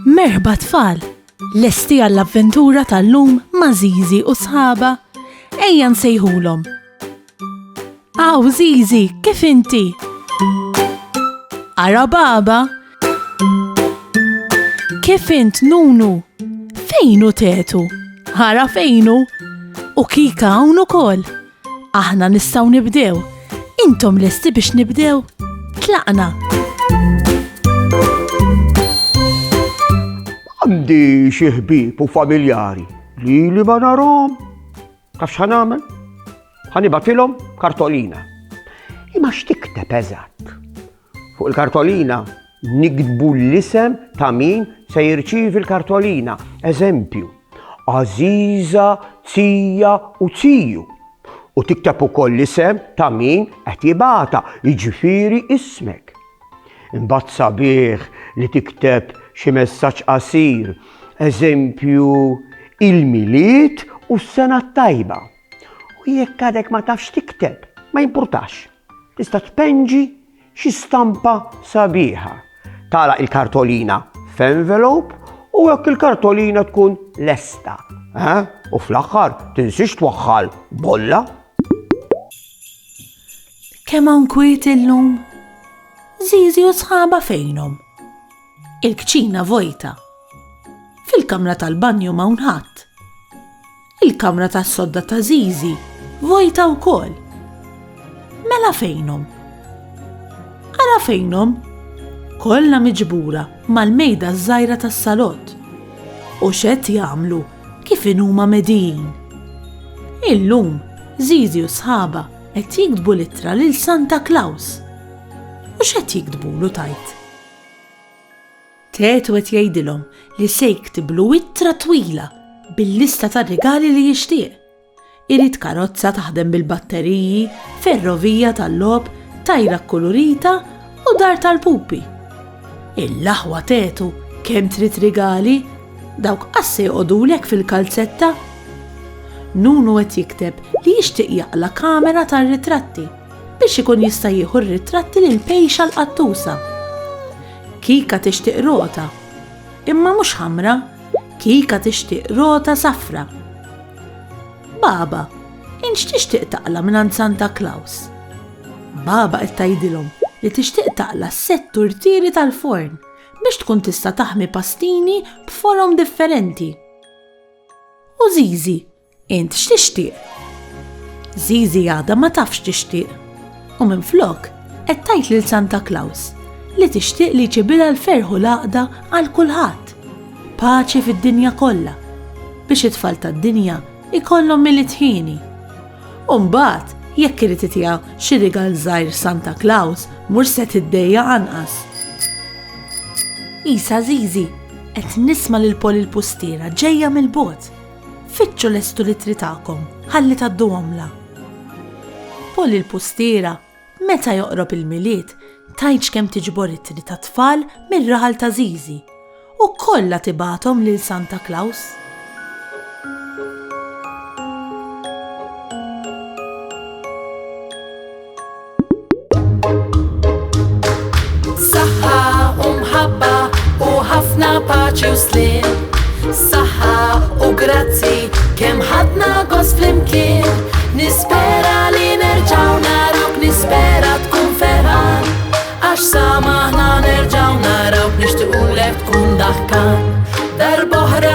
Merħba tfal, lesti għall-avventura tal-lum ma' Żiżi u sħabha, ejja nsejħulhom. Aw Żiżi, kif inti? Ara baba? Kif int Nunu? Fejnu tetu? Ara fejnu? U kika hawn ukoll. Aħna nistgħu nibdew. Intom lesti biex nibdew? Tlaqna. Għandi xi ħbieb u familjari li ma narahom. Taf x'ħanagħmel? Ħanibatilhom kartolina. Imma x'tikteb eżatt? Fuq il-kartolina nikdbu l-isem ta' min se jirċievi l-kartolina. Eżempju, Aziza, Zija u Ziju. U tikteb ukoll l-isem ta' min qed jibgħatha, jiġifieri ismek. Imbagħad sabiħ li tikteb xi messaġġ qasir, eżempju l-Milied u s-sena tajba. U jekk għadek ma tafx tikteb, ma jimpurtax. Tista' tpenġi xi stampa sabiħa. Tagħlaq il-kartolina f'envelope u hekk il-kartolina tkun lesta. U fl-aħħar tinsix twaħħal bolla. Kemm hawn kwiet illum? Żiżi u sħabha fejnhom? Il-kċina vojta. Fil-kamra tal-banju ma' ħadd. Il-kamra tas-sodda ta' Żiżi vojta wkoll. Mela fejnhom? Ara fejnhom? Kollha miġbura mal-mejda żgħira tas-salott. U x'qed jagħmlu kif huma medin. Illum Żiżi u sħabha qed jiktbu littra lil Santa Claus. U x'qed jiktbulu tajt? Tetu qed jgħidilhom li se jiktiblu ittra twila bil-lista tar-rigali li jixtieq. Irid karozza taħdem bil-batteriji, ferrovija tal-logħob, tajra kkolurita u dar tal-pupi. Il-laħwa tetu kemm trid rigali, dawk qassi jqogħdulek fil-kalzetta. Nunu qed jikteb li jixtieq jaqla kamera tar-ritratti biex ikun jista' jieħu r-ritratti lil pejxa l-qattusa. Kika tixtieq rota, imma mhux ħamra, Kika tixtieq rota safra. Baba, inx tixtieq taqla mingħand Santa Claus? Baba qed tgħidilhom li tixtieq taqla s-sett turtieri tal-forn biex tkun tista' taħmi pastini b'forom differenti. U Żiżi, int x'tixtieq? Żiżi għadha ma tafx tixtieq. U minflok qed tgħid lil Santa Claus li tixtieq li jġibilha l-ferħ u l-għaqda għal kulħadd. Paċi fid-dinja kollha biex it-tfal tad-dinja ikollhom militħini. U mbagħad jekk irid itjagħu xi rigal żgħir Santa Claus mhux se tiddejja anqas. Isa Żiżi qed nisma' lil Pol il-pustiera ġejja mill-bogħod. Fittxu lestu litri tagħkom ħalli tgħadduhomla. Pol il-pustiera meta joqrob il-milied tajt kemm tiġbor ittri ta' tfal mir-raħal ta' Żiżi u kollha tibagħthom lil Santa Claus. Saħħa u mħabba u ħafna paċi u slim. Saħħa u grazzi kemm ħadna gost flimkien. Nispera li nerġgħu narawk, nispera tkun ferħan. Għax sama ħna nerġgħu narawk, nixtiequlek tkun daħkan. Darb'oħra